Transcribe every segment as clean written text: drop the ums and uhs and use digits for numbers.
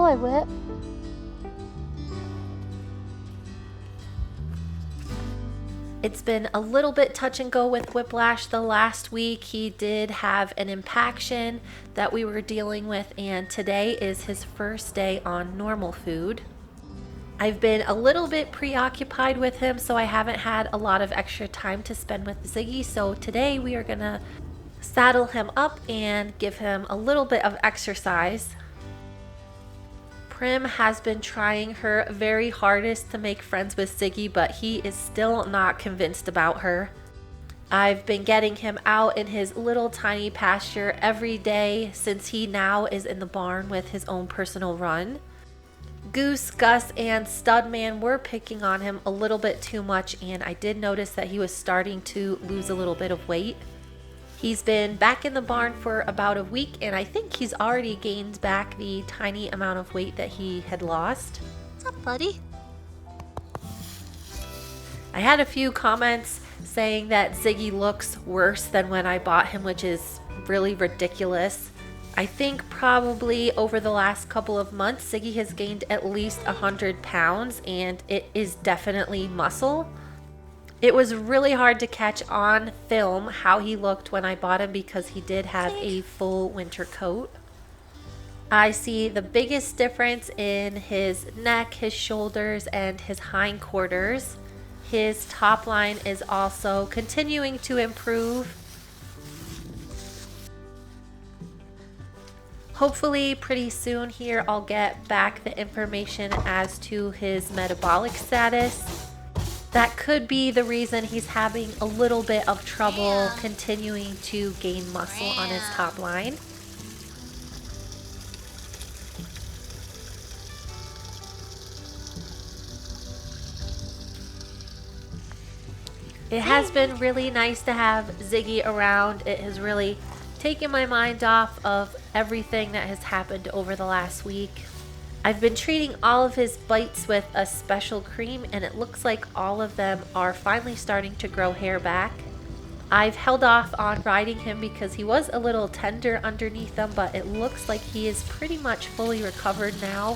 boy, Whip. It's been a little bit touch and go with Whiplash the last week. He did have an impaction that we were dealing with, and today is his first day on normal food. I've been a little bit preoccupied with him, so I haven't had a lot of extra time to spend with Ziggy. So today we are gonna saddle him up and give him a little bit of exercise. Prim has been trying her very hardest to make friends with Ziggy, but he is still not convinced about her. I've been getting him out in his little tiny pasture every day since he now is in the barn with his own personal run. Goose, Gus, and Studman were picking on him a little bit too much, and I did notice that he was starting to lose a little bit of weight. He's been back in the barn for about a week, and I think he's already gained back the tiny amount of weight that he had lost. What's up, buddy? I had a few comments saying that Ziggy looks worse than when I bought him, which is really ridiculous. I think probably over the last couple of months, Ziggy has gained at least 100 pounds, and it is definitely muscle. It was really hard to catch on film how he looked when I bought him because he did have a full winter coat. I see the biggest difference in his neck, his shoulders, and his hindquarters. His top line is also continuing to improve. Hopefully pretty soon here I'll get back the information as to his metabolic status. That could be the reason he's having a little bit of trouble continuing to gain muscle on his top line. It has been really nice to have Ziggy around. It has really taken my mind off of everything that has happened over the last week. I've been treating all of his bites with a special cream, and it looks like all of them are finally starting to grow hair back. I've held off on riding him because he was a little tender underneath them, but it looks like he is pretty much fully recovered now.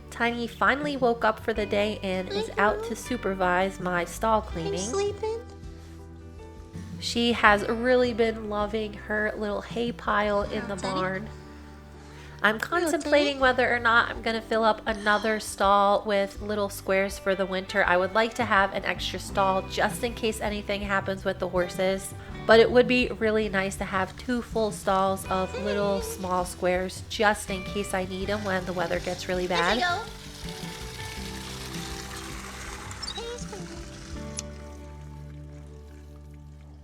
Tiny finally woke up for the day and is out to supervise my stall cleaning. Sleeping? She has really been loving her little hay pile in the barn. I'm contemplating whether or not I'm going to fill up another stall with little squares for the winter. I would like to have an extra stall just in case anything happens with the horses. But it would be really nice to have 2 full stalls of little small squares just in case I need them when the weather gets really bad.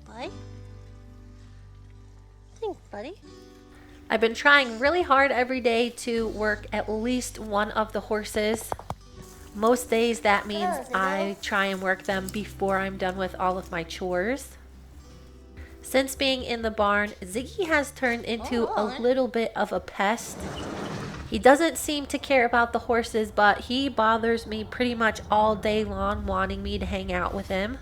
Bye. Thanks, buddy. I've been trying really hard every day to work at least one of the horses. Most days that means I try and work them before I'm done with all of my chores. Since being in the barn, Ziggy has turned into a little bit of a pest. He doesn't seem to care about the horses, but he bothers me pretty much all day long, wanting me to hang out with him.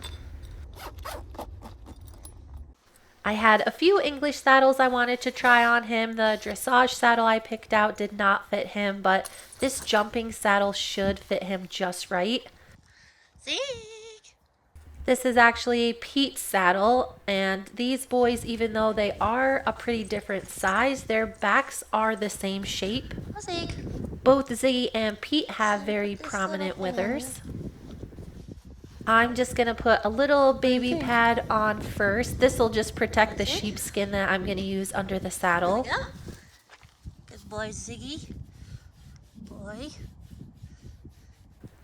I had a few English saddles I wanted to try on him. The dressage saddle I picked out did not fit him, but this jumping saddle should fit him just right. Zeke. This is actually Pete's saddle, and these boys, even though they are a pretty different size, their backs are the same shape. Zeke. Both Ziggy and Pete have very prominent withers. I'm just going to put a little baby pad on first. This will just protect the sheepskin that I'm going to use under the saddle. Good boy, Ziggy. Boy.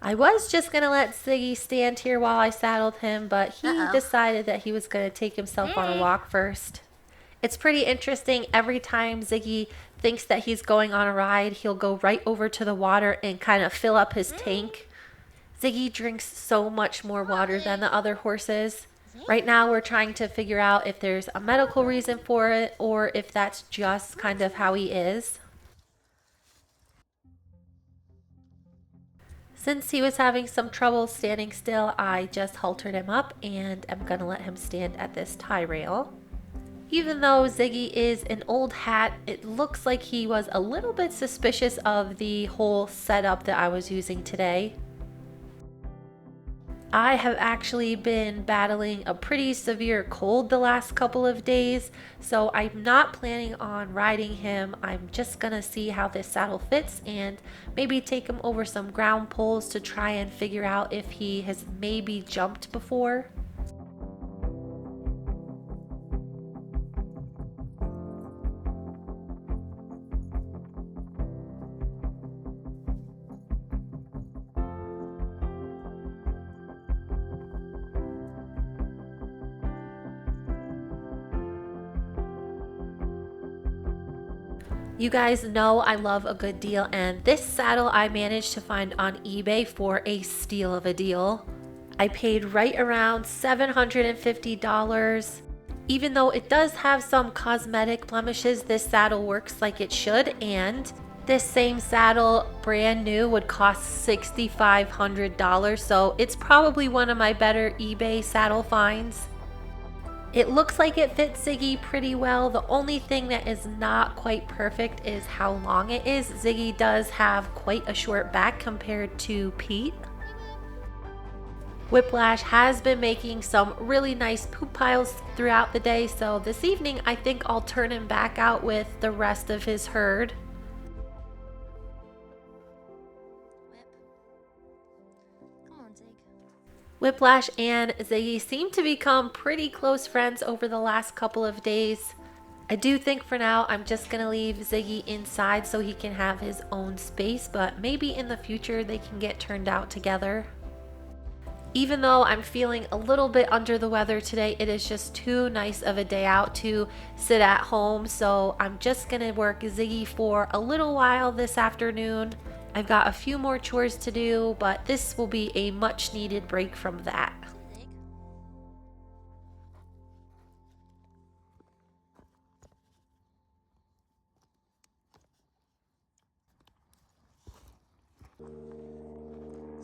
I was just going to let Ziggy stand here while I saddled him, but he decided that he was going to take himself on a walk first. It's pretty interesting. Every time Ziggy thinks that he's going on a ride, he'll go right over to the water and kind of fill up his tank. Ziggy drinks so much more water than the other horses. Right now we're trying to figure out if there's a medical reason for it or if that's just kind of how he is. Since he was having some trouble standing still, I just haltered him up and I'm gonna let him stand at this tie rail. Even though Ziggy is an old hat, it looks like he was a little bit suspicious of the whole setup that I was using today. I have actually been battling a pretty severe cold the last couple of days, so I'm not planning on riding him. I'm just gonna see how this saddle fits and maybe take him over some ground poles to try and figure out if he has maybe jumped before. You guys know I love a good deal, and this saddle I managed to find on eBay for a steal of a deal. I paid right around $750. Even though it does have some cosmetic blemishes, this saddle works like it should, and this same saddle brand new would cost $6,500, so it's probably one of my better eBay saddle finds. It looks like it fits Ziggy pretty well. The only thing that is not quite perfect is how long it is. Ziggy does have quite a short back compared to Pete. Whiplash has been making some really nice poop piles throughout the day, so this evening I think I'll turn him back out with the rest of his herd. Whiplash and Ziggy seem to become pretty close friends over the last couple of days. I do think for now I'm just going to leave Ziggy inside so he can have his own space, but maybe in the future they can get turned out together. Even though I'm feeling a little bit under the weather today, it is just too nice of a day out to sit at home, so I'm just going to work Ziggy for a little while this afternoon. I've got a few more chores to do, but this will be a much needed break from that.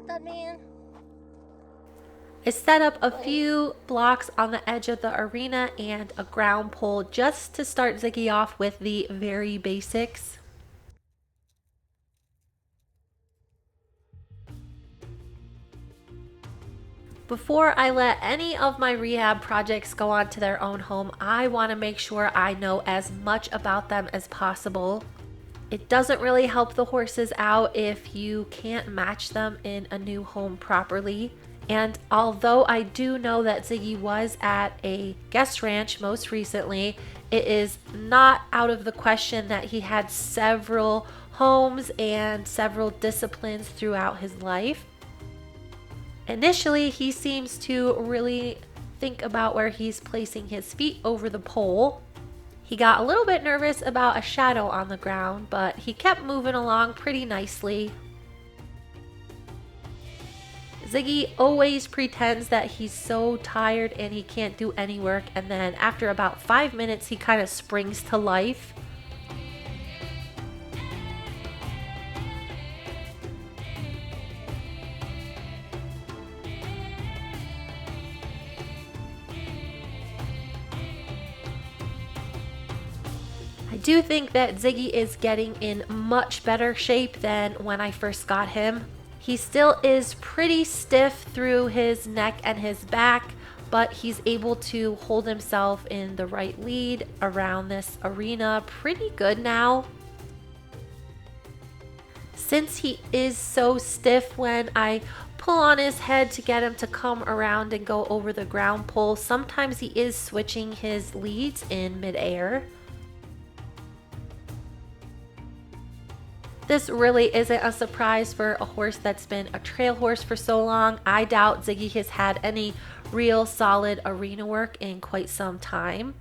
Stud man. I set up a few blocks on the edge of the arena and a ground pole just to start Ziggy off with the very basics. Before I let any of my rehab projects go on to their own home, I want to make sure I know as much about them as possible. It doesn't really help the horses out if you can't match them in a new home properly. And although I do know that Ziggy was at a guest ranch most recently, it is not out of the question that he had several homes and several disciplines throughout his life. Initially, he seems to really think about where he's placing his feet over the pole. He got a little bit nervous about a shadow on the ground, but he kept moving along pretty nicely. Ziggy always pretends that he's so tired and he can't do any work, and then after about 5 minutes, he kind of springs to life. I do think that Ziggy is getting in much better shape than when I first got him. He still is pretty stiff through his neck and his back, but he's able to hold himself in the right lead around this arena pretty good now. Since he is so stiff, when I pull on his head to get him to come around and go over the ground pole, sometimes he is switching his leads in midair. This really isn't a surprise for a horse that's been a trail horse for so long. I doubt Ziggy has had any real solid arena work in quite some time.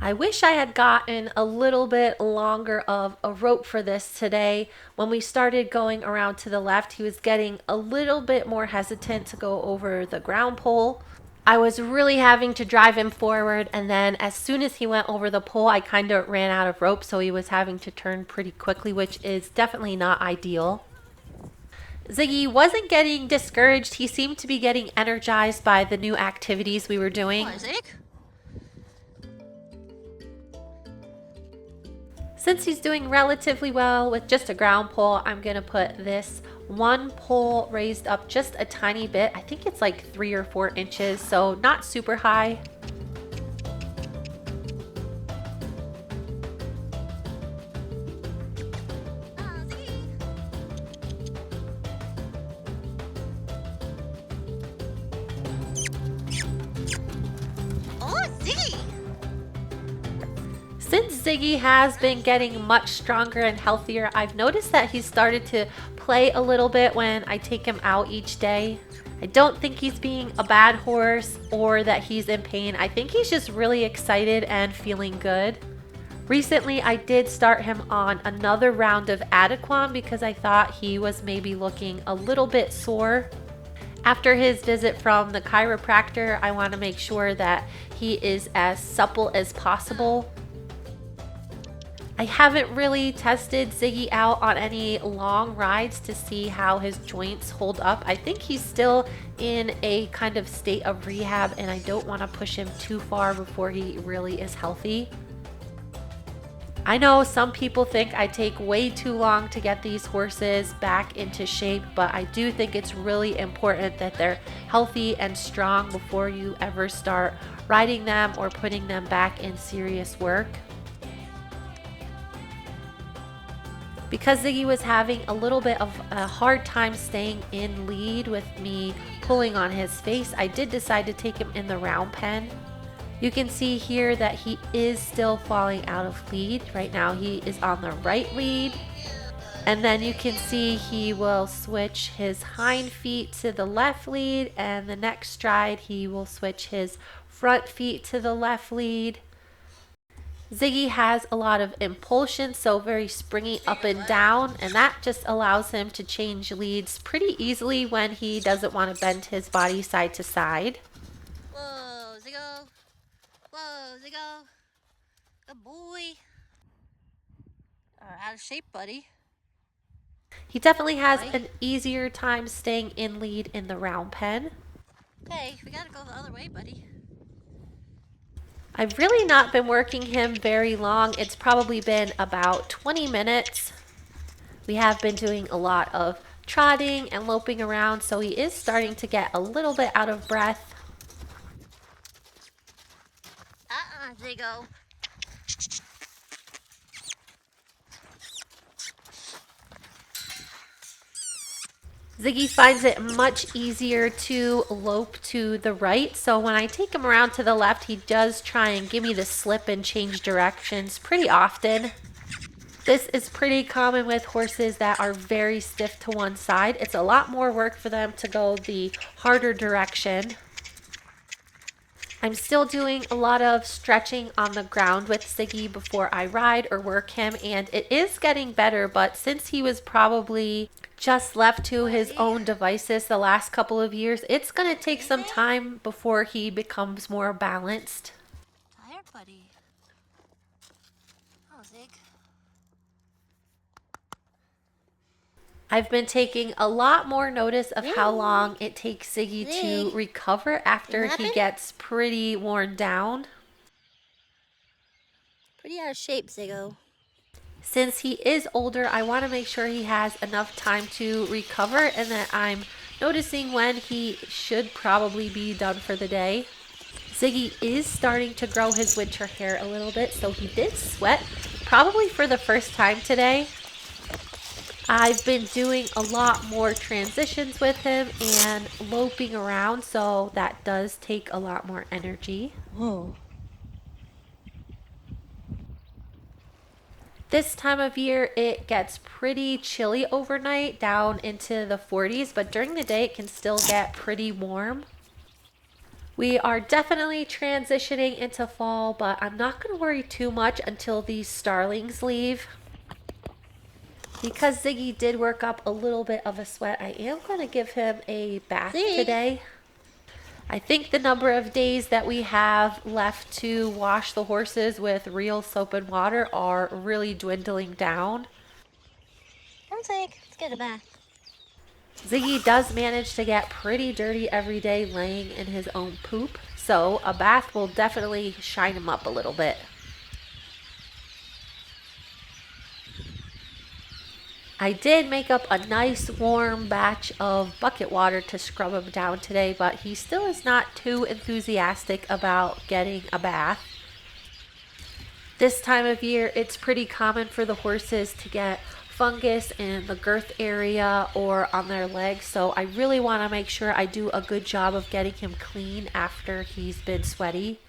I wish I had gotten a little bit longer of a rope for this today. When we started going around to the left, he was getting a little bit more hesitant to go over the ground pole. I was really having to drive him forward, and then as soon as he went over the pole, I kind of ran out of rope, so he was having to turn pretty quickly, which is definitely not ideal. Ziggy wasn't getting discouraged. He seemed to be getting energized by the new activities we were doing. Isaac. Since he's doing relatively well with just a ground pole, I'm going to put this one pole raised up just a tiny bit. I think it's like 3 or 4 inches, so not super high. Since Ziggy has been getting much stronger and healthier, I've noticed that he's started to play a little bit when I take him out each day. I don't think he's being a bad horse or that he's in pain. I think he's just really excited and feeling good. Recently, I did start him on another round of Adequan because I thought he was maybe looking a little bit sore. After his visit from the chiropractor, I want to make sure that he is as supple as possible. I haven't really tested Ziggy out on any long rides to see how his joints hold up. I think he's still in a kind of state of rehab, and I don't want to push him too far before he really is healthy. I know some people think I take way too long to get these horses back into shape, but I do think it's really important that they're healthy and strong before you ever start riding them or putting them back in serious work. Because Ziggy was having a little bit of a hard time staying in lead with me pulling on his face, I did decide to take him in the round pen. You can see here that he is still falling out of lead. Right now he is on the right lead. And then you can see he will switch his hind feet to the left lead, and the next stride he will switch his front feet to the left lead. Ziggy has a lot of impulsion, so very springy up and down, and that just allows him to change leads pretty easily when he doesn't want to bend his body side to side. Whoa, Ziggo. Whoa, Ziggo. Good boy. Out of shape, buddy. He definitely has an easier time staying in lead in the round pen. Okay, we gotta go the other way, buddy. I've really not been working him very long. It's probably been about 20 minutes. We have been doing a lot of trotting and loping around, so he is starting to get a little bit out of breath. Ziggo. Ziggy finds it much easier to lope to the right, so when I take him around to the left, he does try and give me the slip and change directions pretty often. This is pretty common with horses that are very stiff to one side. It's a lot more work for them to go the harder direction. I'm still doing a lot of stretching on the ground with Ziggy before I ride or work him, and it is getting better, but since he was probably just left to his own devices the last couple of years, it's going to take some time before he becomes more balanced. Tired, buddy. Oh, Zig. I've been taking a lot more notice of how long it takes Ziggy to recover after he gets pretty worn down. Pretty out of shape, Ziggo. Since he is older, I want to make sure he has enough time to recover and that I'm noticing when he should probably be done for the day. Ziggy is starting to grow his winter hair a little bit, so he did sweat probably for the first time today. I've been doing a lot more transitions with him and loping around, so that does take a lot more energy. Whoa. This time of year, it gets pretty chilly overnight, down into the 40s, but during the day, it can still get pretty warm. We are definitely transitioning into fall, but I'm not going to worry too much until these starlings leave. Because Ziggy did work up a little bit of a sweat, I am going to give him a bath today. I think the number of days that we have left to wash the horses with real soap and water are really dwindling down. Come, Zig. Let's get a bath. Ziggy does manage to get pretty dirty every day laying in his own poop, so a bath will definitely shine him up a little bit. I did make up a nice warm batch of bucket water to scrub him down today, but he still is not too enthusiastic about getting a bath. This time of year, it's pretty common for the horses to get fungus in the girth area or on their legs, so I really want to make sure I do a good job of getting him clean after he's been sweaty.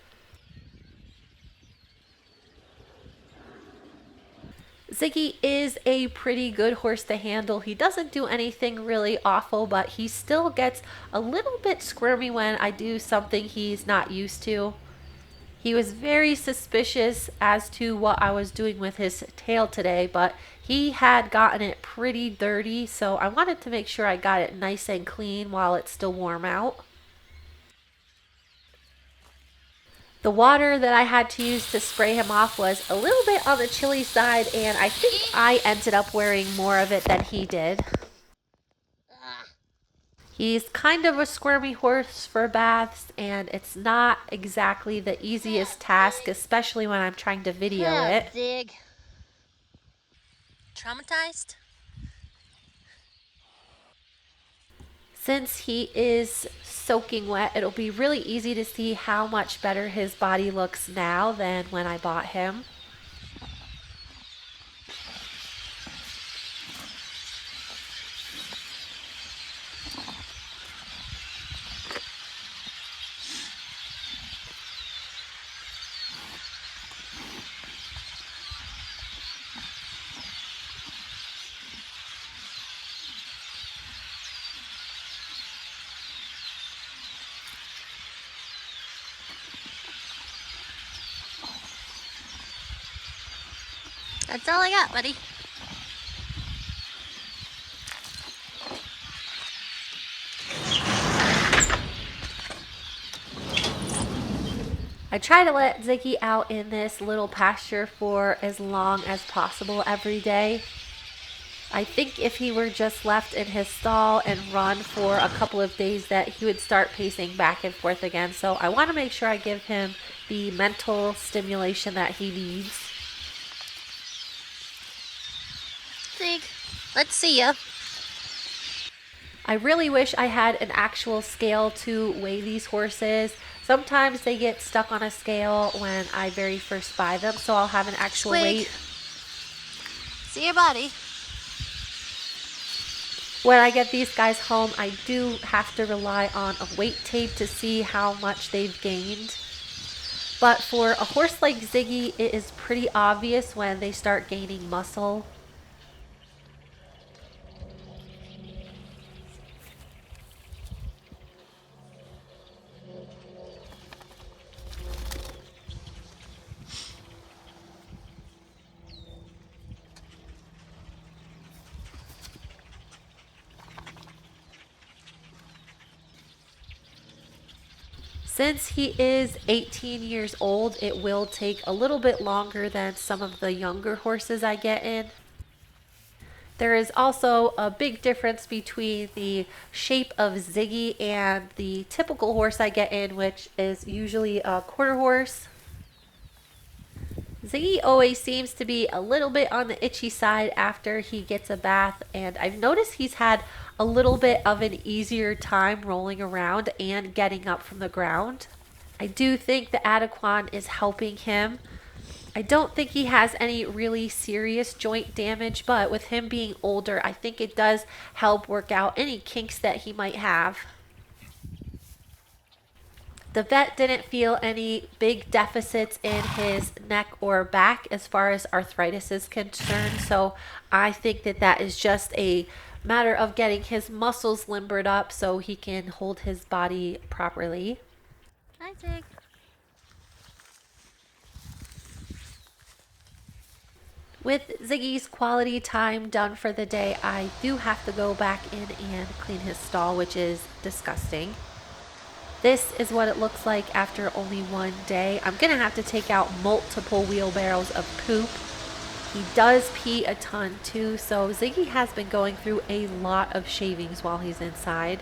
Ziggy is a pretty good horse to handle. He doesn't do anything really awful, but he still gets a little bit squirmy when I do something he's not used to. He was very suspicious as to what I was doing with his tail today, but he had gotten it pretty dirty, so I wanted to make sure I got it nice and clean while it's still warm out. The water that I had to use to spray him off was a little bit on the chilly side, and I think I ended up wearing more of it than he did. He's kind of a squirmy horse for baths, and it's not exactly the easiest task, especially when I'm trying to video it. Zig. Traumatized? Since he is soaking wet, it'll be really easy to see how much better his body looks now than when I bought him. That's all I got, buddy. I try to let Ziggy out in this little pasture for as long as possible every day. I think if he were just left in his stall and run for a couple of days that he would start pacing back and forth again. So I want to make sure I give him the mental stimulation that he needs. Zig, let's see ya. I really wish I had an actual scale to weigh these horses. Sometimes they get stuck on a scale when I very first buy them, so I'll have an actual weight. See your body. When I get these guys home, I do have to rely on a weight tape to see how much they've gained. But for a horse like Ziggy, it is pretty obvious when they start gaining muscle. Since he is 18 years old, it will take a little bit longer than some of the younger horses I get in. There is also a big difference between the shape of Ziggy and the typical horse I get in, which is usually a quarter horse. Ziggy always seems to be a little bit on the itchy side after he gets a bath, and I've noticed he's had a little bit of an easier time rolling around and getting up from the ground. I do think the Adequan is helping him. I don't think he has any really serious joint damage, but with him being older, I think it does help work out any kinks that he might have. The vet didn't feel any big deficits in his neck or back as far as arthritis is concerned, so I think that that is just a matter of getting his muscles limbered up so he can hold his body properly. Hi, Zig. With Ziggy's quality time done for the day, I do have to go back in and clean his stall, which is disgusting. This is what it looks like after only one day. I'm gonna have to take out multiple wheelbarrows of poop. He does pee a ton too, so Ziggy has been going through a lot of shavings while he's inside.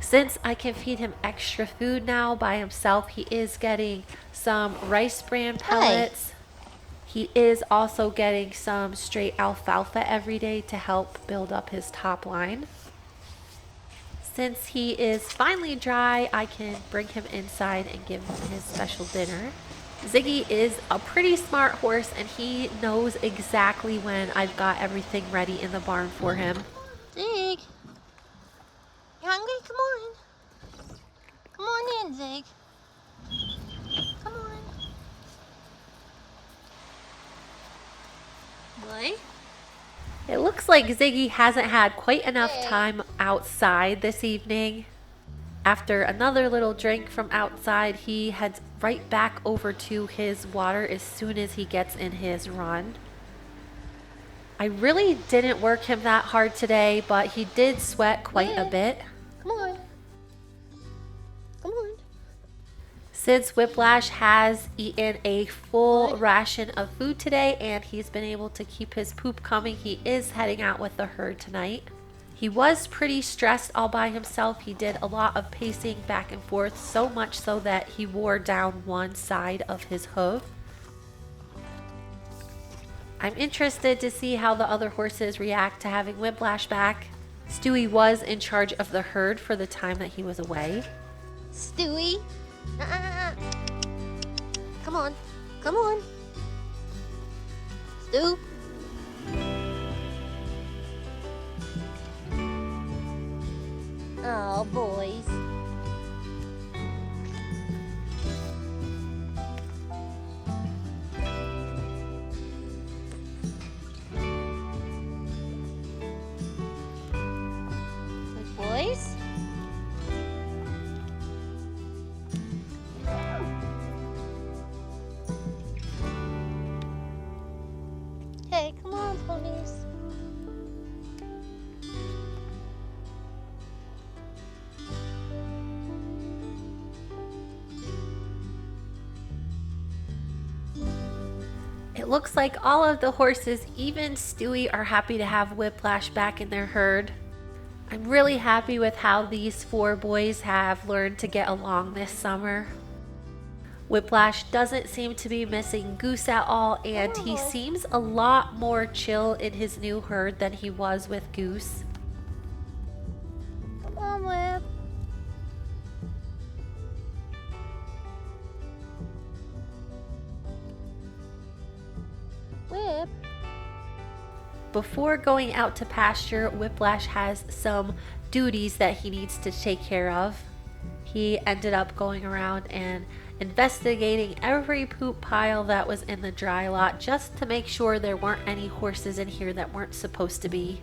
Since I can feed him extra food now by himself, he is getting some rice bran pellets. He is also getting some straight alfalfa every day to help build up his top line. Since he is finally dry, I can bring him inside and give him his special dinner. Ziggy is a pretty smart horse and he knows exactly when I've got everything ready in the barn for him. Zig. You hungry? Come on. Come on in, Zig. Come on. Boy. It looks like Ziggy hasn't had quite enough time outside this evening. After another little drink from outside, he heads right back over to his water as soon as he gets in his run. I really didn't work him that hard today, but he did sweat quite a bit. Come on. Come on. Since Whiplash has eaten a full ration of food today and he's been able to keep his poop coming, he is heading out with the herd tonight. He was pretty stressed all by himself. He did a lot of pacing back and forth, so much so that he wore down one side of his hoof. I'm interested to see how the other horses react to having Whiplash back. Stewie was in charge of the herd for the time that he was away. Stewie. Come on. Come on. Stu. Oh, boys. Good boys. Hey, come on, ponies. It looks like all of the horses, even Stewie, are happy to have Whiplash back in their herd. I'm really happy with how these 4 boys have learned to get along this summer. Whiplash doesn't seem to be missing Goose at all, and he seems a lot more chill in his new herd than he was with Goose. Come on, Whip. Whip. Before going out to pasture, Whiplash has some duties that he needs to take care of. He ended up going around and investigating every poop pile that was in the dry lot just to make sure there weren't any horses in here that weren't supposed to be.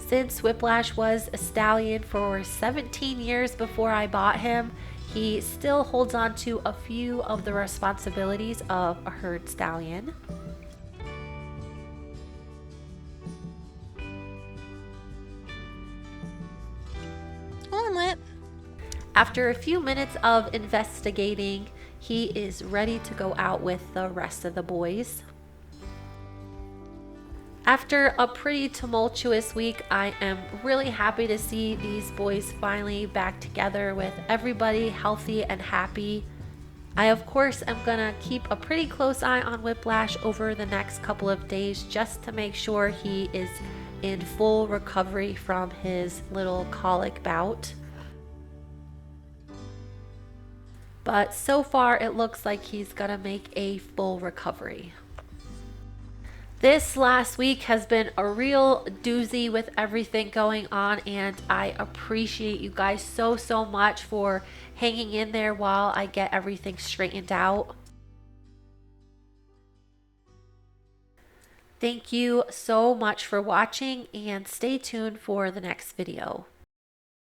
Since Whiplash was a stallion for 17 years before I bought him, he still holds on to a few of the responsibilities of a herd stallion. Come on, Whip. After a few minutes of investigating, he is ready to go out with the rest of the boys. After a pretty tumultuous week, I am really happy to see these boys finally back together with everybody healthy and happy. I, of course, am gonna keep a pretty close eye on Whiplash over the next couple of days just to make sure he is in full recovery from his little colic bout. But so far, it looks like he's gonna make a full recovery. This last week has been a real doozy with everything going on, and I appreciate you guys so much for hanging in there while I get everything straightened out. Thank you so much for watching, and stay tuned for the next video.